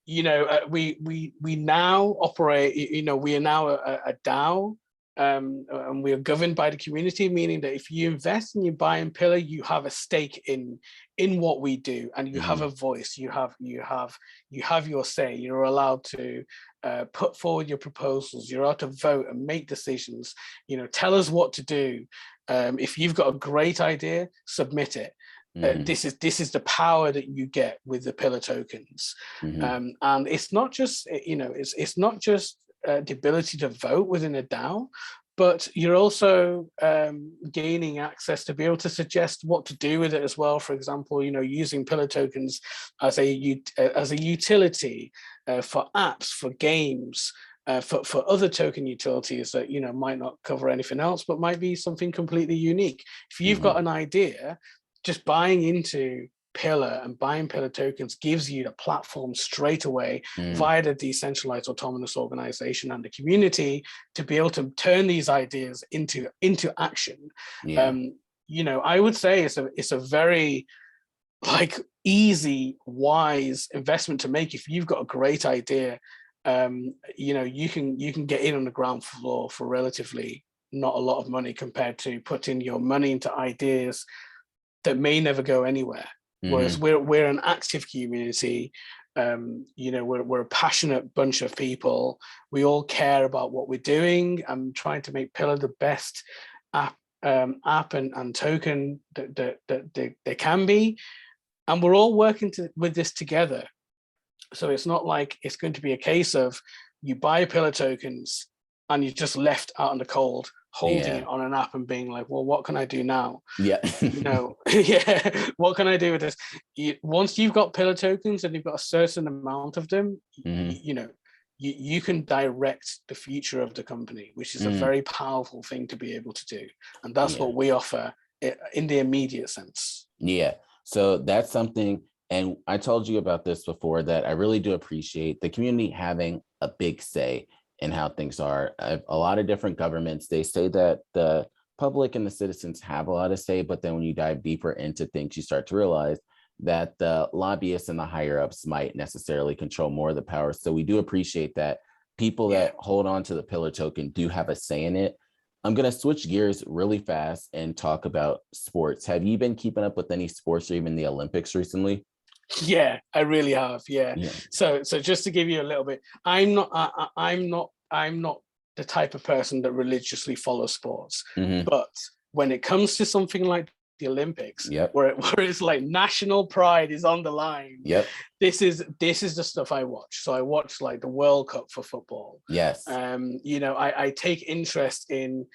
We now operate. We are now a DAO, and we are governed by the community. Meaning that if you invest and you buy in Pillar, you have a stake in what we do, and you have a voice. You have your say. You're allowed to put forward your proposals. You're allowed to vote and make decisions. Tell us what to do. If you've got a great idea, submit it. This is the power that you get with the Pillar tokens, and it's not just it's not just the ability to vote within a DAO, but you're also gaining access to be able to suggest what to do with it as well. For example, using Pillar tokens as a utility for apps, for games, for other token utilities that might not cover anything else, but might be something completely unique. If you've got an idea, just buying into Pillar and buying Pillar tokens gives you the platform straight away via the decentralized autonomous organization and the community to be able to turn these ideas into action. I would say it's a very easy, wise investment to make. If you've got a great idea, you can get in on the ground floor for relatively not a lot of money compared to putting your money into ideas that may never go anywhere. Whereas we're an active community. We're a passionate bunch of people. We all care about what we're doing and trying to make Pillar the best app and token that they can be. And we're all working with this together. So it's not like it's going to be a case of you buy Pillar tokens and you're just left out in the cold, holding it on an app and being like, well, what can I do now? What can I do with this? Once you've got Pillar tokens and you've got a certain amount of them, you can direct the future of the company, which is a very powerful thing to be able to do. And that's what we offer in the immediate sense. So that's something, and I told you about this before, that I really do appreciate the community having a big say in how things are. A lot of different governments, they say that the public and the citizens have a lot of say, but then when you dive deeper into things, you start to realize that the lobbyists and the higher ups might necessarily control more of the power. So we do appreciate that people that hold on to the Pillar token do have a say in it. I'm going to switch gears really fast and talk about sports. Have you been keeping up with any sports or even the Olympics recently? Yeah, I really have. Yeah. So just to give you a little bit, I'm not the type of person that religiously follows sports, but when it comes to something like the Olympics, where it's like national pride is on the line, this is the stuff I watch. So I watch like the World Cup for football. I take interest in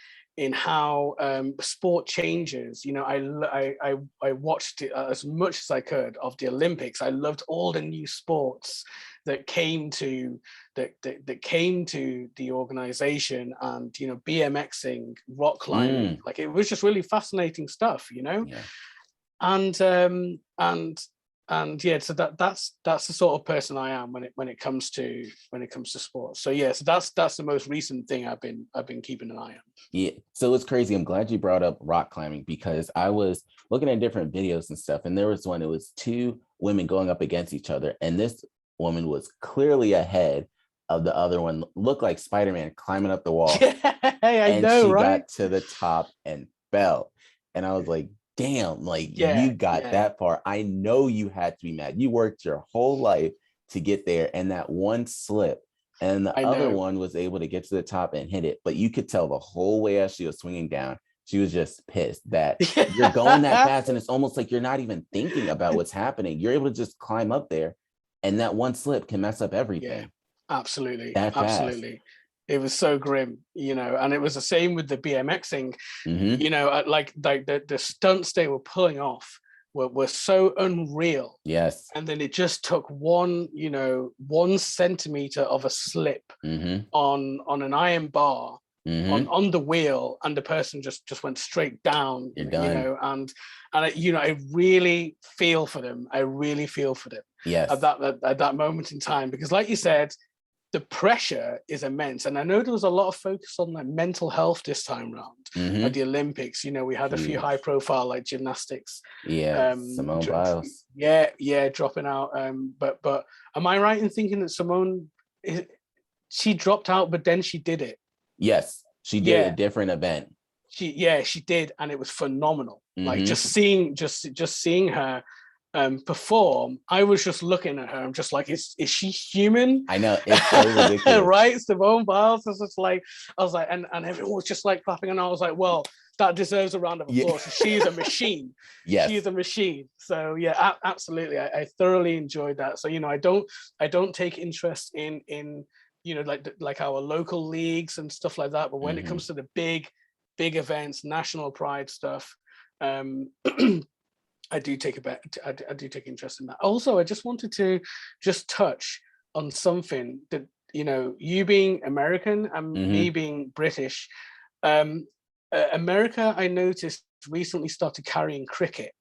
how sport changes. I watched it as much as I could of the Olympics. I loved all the new sports that came to the organization, and BMXing, rock climbing. Like, it was just really fascinating stuff, so that's the sort of person I am when it comes to sports. So so that's the most recent thing I've been keeping an eye on. So it's crazy. I'm glad you brought up rock climbing, because I was looking at different videos and stuff, and there was one, it was two women going up against each other, and this woman was clearly ahead of the other one, looked like Spider-Man climbing up the wall. I know, right? Got to the top and fell, and I was like, damn, like, you got that far. I know you had to be mad. You worked your whole life to get there, and that one slip, and the other one was able to get to the top and hit it. But you could tell the whole way as she was swinging down, she was just pissed that you're going that fast, and it's almost like you're not even thinking about what's happening. You're able to just climb up there, and that one slip can mess up everything. Absolutely. It was so grim, and it was the same with the BMXing. Like the stunts they were pulling off were so unreal. Yes. And then it just took 1 centimeter of a slip on an iron bar on the wheel, and the person just went straight down. You're done. And I really feel for them. I really feel for them. Yes. At that moment in time, because like you said, the pressure is immense. And I know there was a lot of focus on like mental health this time around at the Olympics. We had a few high profile like gymnastics. Simone Biles. Dropping out. But am I right in thinking that Simone, she dropped out, but then she did it? Yes, she did a different event. She did, and it was phenomenal. Like just seeing her perform, I was just looking at her. I'm just like, is she human? I know, it's so ridiculous. Right? Simone Biles was just like, I was like, and everyone was just like clapping, and I was like, well, that deserves a round of applause. She's a machine. Yes, she's a machine. So yeah, absolutely. I thoroughly enjoyed that. So I don't take interest in like our local leagues and stuff like that. But when it comes to the big events, national pride stuff, I do take interest in that. Also, I just wanted to touch on something that, you being American and me being British, America, I noticed recently started carrying cricket.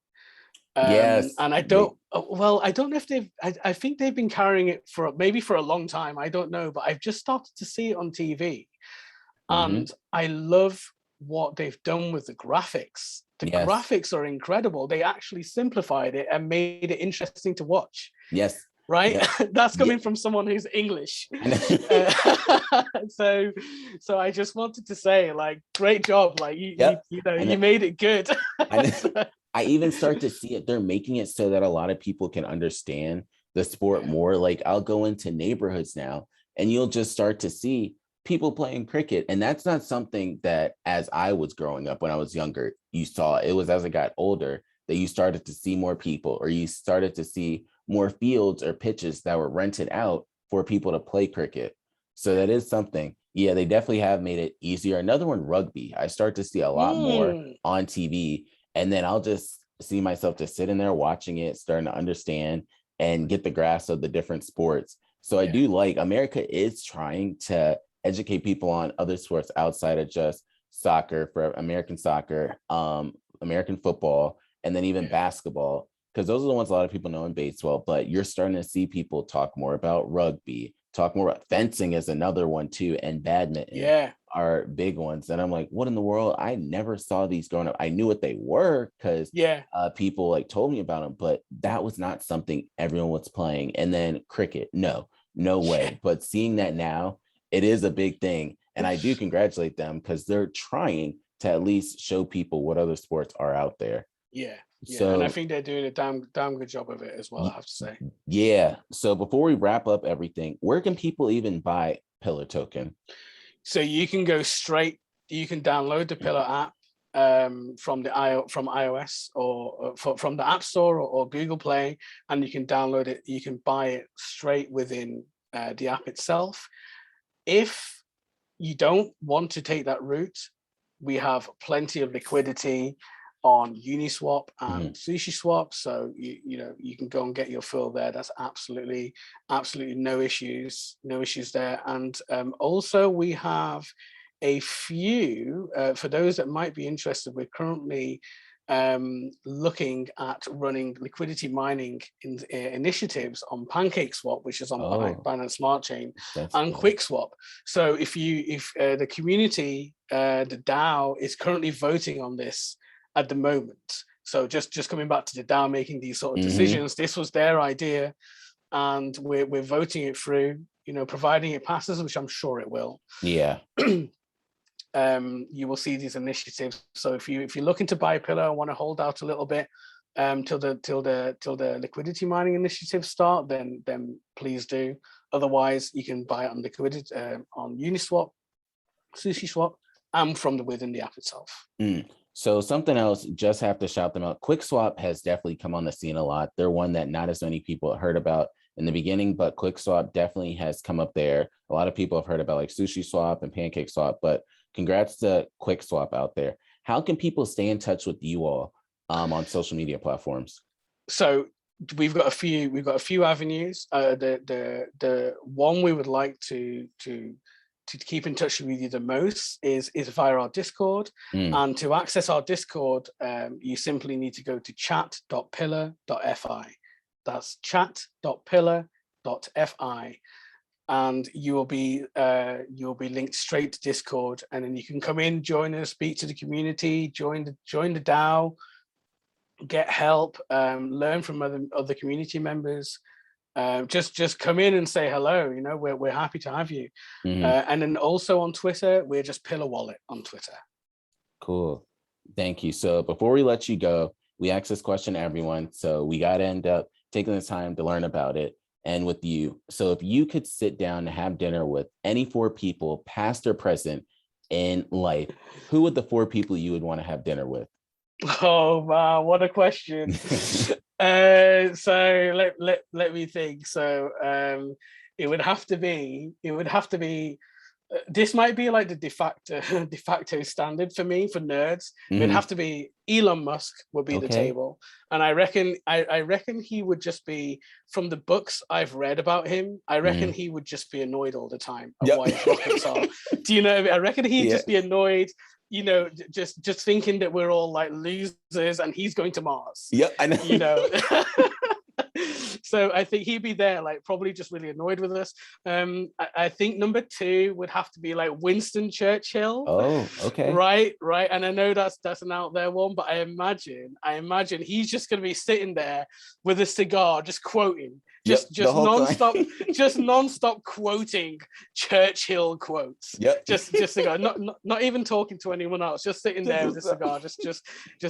Yes. And I don't know if I think they've been carrying it for a long time. I don't know, but I've just started to see it on TV. And I love what they've done with the graphics. The graphics are incredible. They actually simplified it and made it interesting to watch. Yes. Right? Yeah. That's coming from someone who's English. So I just wanted to say, like, great job. Like, you made it good. I even start to see it. They're making it so that a lot of people can understand the sport more. Like, I'll go into neighborhoods now and you'll just start to see people playing cricket. And that's not something that, as I was growing up when I was younger, you saw. It was as I got older that you started to see more people, or you started to see more fields or pitches that were rented out for people to play cricket. So that is something. Yeah, they definitely have made it easier. Another one, rugby. I start to see a lot more on TV. And then I'll just see myself just sitting there watching it, starting to understand and get the grasp of the different sports. So I do like America is trying to educate people on other sports outside of just soccer, for American soccer, American football, and then even basketball, because those are the ones a lot of people know in baseball. But you're starting to see people talk more about rugby, talk more about fencing is another one too, and badminton are big ones. And I'm like, what in the world? I never saw these growing up. I knew what they were because people like told me about them, but that was not something everyone was playing. And then cricket, no way. But seeing that now, it is a big thing. And I do congratulate them because they're trying to at least show people what other sports are out there. Yeah. So, and I think they're doing a damn good job of it as well, I have to say. Yeah. So before we wrap up everything, where can people even buy Pillar Token? So you can go straight, you can download the Pillar app from iOS or from the App Store or Google Play, and you can download it. You can buy it straight within the app itself. If you don't want to take that route, we have plenty of liquidity on Uniswap and SushiSwap, so you can go and get your fill there. That's absolutely no issues there. And also we have a few for those that might be interested. We're currently looking at running liquidity mining initiatives on PancakeSwap, which is on Binance Smart Chain, and QuickSwap. So if the community, the DAO, is currently voting on this at the moment. So just coming back to the DAO making these sort of decisions, this was their idea, and we're voting it through. Providing it passes, which I'm sure it will. Yeah. You will see these initiatives. So if you're looking to buy a Pillar and want to hold out a little bit till the liquidity mining initiatives start, then please do. Otherwise, you can buy it on liquidity on Uniswap, SushiSwap, and from within the app itself. So something else, just have to shout them out. QuickSwap has definitely come on the scene a lot. They're one that not as many people heard about in the beginning, but QuickSwap definitely has come up there. A lot of people have heard about like SushiSwap and PancakeSwap, but congrats to QuickSwap out there. How can people stay in touch with you all on social media platforms? So we've got a few avenues. The one we would like to keep in touch with you the most is via our Discord. And to access our Discord, you simply need to go to chat.pillar.fi. That's chat.pillar.fi. And you'll be linked straight to Discord, and then you can come in, join us, speak to the community, join the DAO, get help, learn from other community members. Just come in and say hello. You know, we're happy to have you. And then also on Twitter, we're just Pillar Wallet on Twitter. Cool. Thank you. So before we let you go, we ask this question to everyone. So we got to end up taking the time to learn about it. And with you, so if you could sit down and have dinner with any 4 people, past or present, in life, who would the 4 people you would want to have dinner with? Oh wow, what a question. So let me think. So it would have to be this might be like the de facto standard for me, for nerds. It'd have to be Elon Musk would be the table. And I reckon he would just be, from the books I've read about him, I reckon he would just be annoyed all the time at why his rockets are. Do you know what I mean? I reckon he'd just be annoyed, you know, just thinking that we're all like losers and he's going to Mars. Yep, I know. You know. So I think he'd be there, like probably just really annoyed with us. I think number 2 would have to be like Winston Churchill. Oh, okay. Right. And I know that's an out there one, but I imagine he's just going to be sitting there with a cigar, just quoting, just nonstop quoting Churchill quotes. Yep. Just cigar, not even talking to anyone else, just sitting there with a cigar, just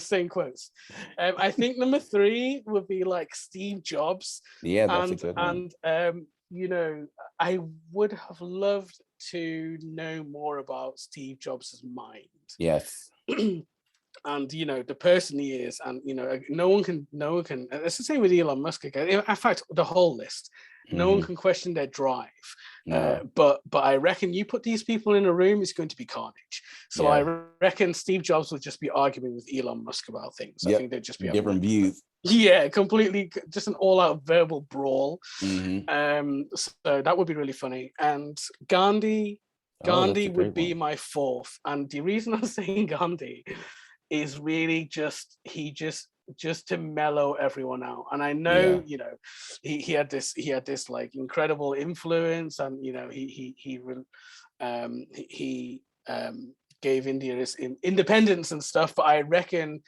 saying quotes. I think number 3 would be like Steve Jobs. Yeah, that's a good one. And you know, I would have loved to know more about Steve Jobs' mind. Yes. And you know, the person he is, and you know, no one can. It's the same with Elon Musk again. In fact, the whole list. No one can question their drive. No. But I reckon you put these people in a room, it's going to be carnage. So I reckon Steve Jobs would just be arguing with Elon Musk about things. I think they'd just be different views. Yeah, completely, just an all-out verbal brawl. So that would be really funny. And Gandhi would be my 4th. And the reason I'm saying Gandhi is really just to mellow everyone out. And I know, you know, he had this like incredible influence, and you know, he gave India its independence and stuff, but I reckon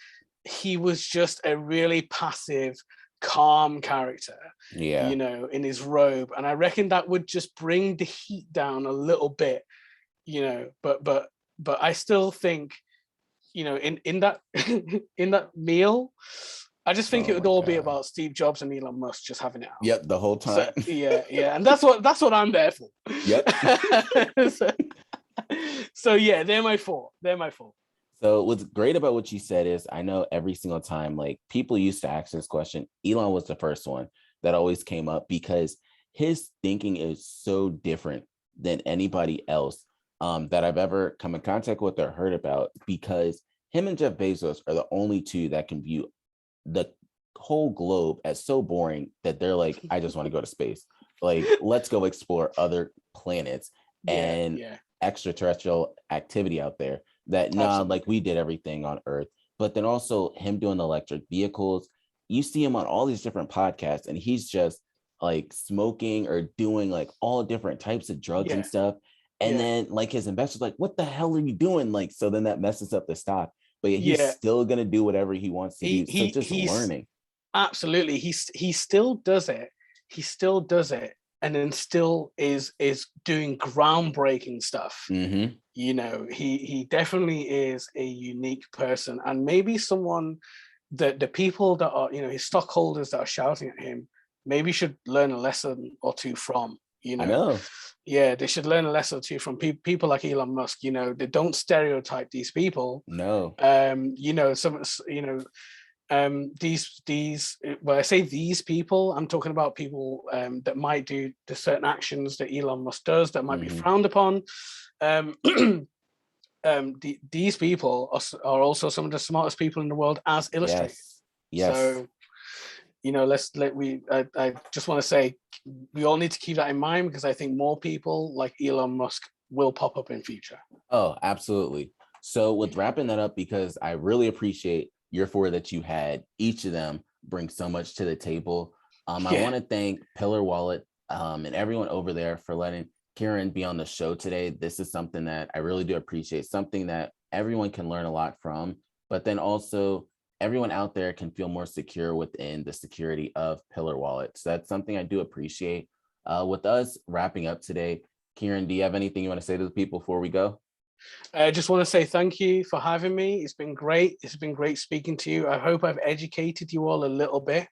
he was just a really passive, calm character, you know, in his robe. And I reckon that would just bring the heat down a little bit, you know, but I still think, you know, in that in that meal, I just think it would all be about Steve Jobs and Elon Musk just having it out. Yep, the whole time. So, yeah, and that's what I'm there for. Yep. So yeah, they're my 4. So what's great about what you said is, I know every single time, like, people used to ask this question, Elon was the first one that always came up, because his thinking is so different than anybody else that I've ever come in contact with or heard about, because him and Jeff Bezos are the only 2 that can view the whole globe as so boring that they're like, I just want to go to space. Like, let's go explore other planets and extraterrestrial activity out there. That like, we did everything on Earth. But then also him doing electric vehicles, you see him on all these different podcasts, and he's just like smoking or doing like all different types of drugs and stuff. And then like his investors like, what the hell are you doing? Like, so then that messes up the stock. But he's still gonna do whatever he wants to do. So just learning. Absolutely. He still does it. And then still is doing groundbreaking stuff. You know, he definitely is a unique person, and maybe someone that the people that are, you know, his stockholders that are shouting at him, maybe should learn a lesson or 2 from. You know, I know. Yeah, they should learn a lesson or 2 from people like Elon Musk. You know, they don't stereotype these people. No. You know, these when I say these people, I'm talking about people that might do the certain actions that Elon Musk does that might be frowned upon. these people are also some of the smartest people in the world as illustrators. Yes. So, I just want to say we all need to keep that in mind, because I think more people like Elon Musk will pop up in future. Oh, absolutely. So with wrapping that up, because I really appreciate your four that you had, each of them bring so much to the table. I want to thank Pillar Wallet and everyone over there for letting Kieran be on the show today. This is something that I really do appreciate, something that everyone can learn a lot from, but then also everyone out there can feel more secure within the security of Pillar Wallet. So that's something I do appreciate. With us wrapping up today, Kieran, do you have anything you want to say to the people before we go? I just want to say thank you for having me. It's been great. It's been great speaking to you. I hope I've educated you all a little bit.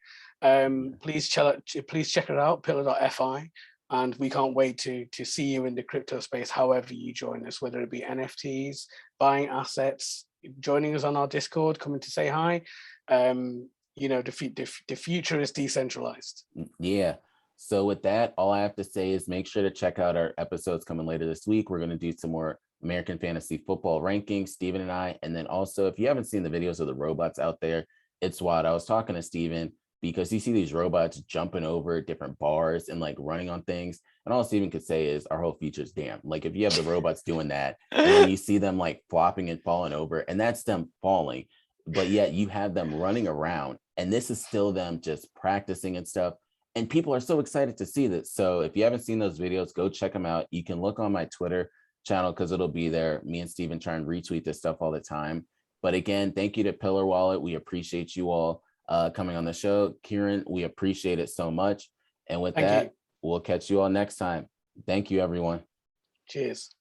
Please check it out, pillar.fi. And we can't wait to see you in the crypto space, however you join us, whether it be NFTs, buying assets, joining us on our Discord, coming to say hi. The future is decentralized. Yeah. So with that, all I have to say is make sure to check out our episodes coming later this week. We're going to do some more American fantasy football rankings, Steven and I. And then also, if you haven't seen the videos of the robots out there, it's wild. I was talking to Steven because you see these robots jumping over different bars and like running on things. And all Steven could say is our whole future's damn. Like if you have the robots doing that and then you see them like flopping and falling over, and that's them falling, but yet you have them running around, and this is still them just practicing and stuff. And people are so excited to see this. So if you haven't seen those videos, go check them out. You can look on my Twitter channel because it'll be there. Me and Steven try and retweet this stuff all the time. But again, thank you to Pillar Wallet. We appreciate you all coming on the show. Kieran, we appreciate it so much. And with that, we'll catch you all next time. Thank you, everyone. Cheers.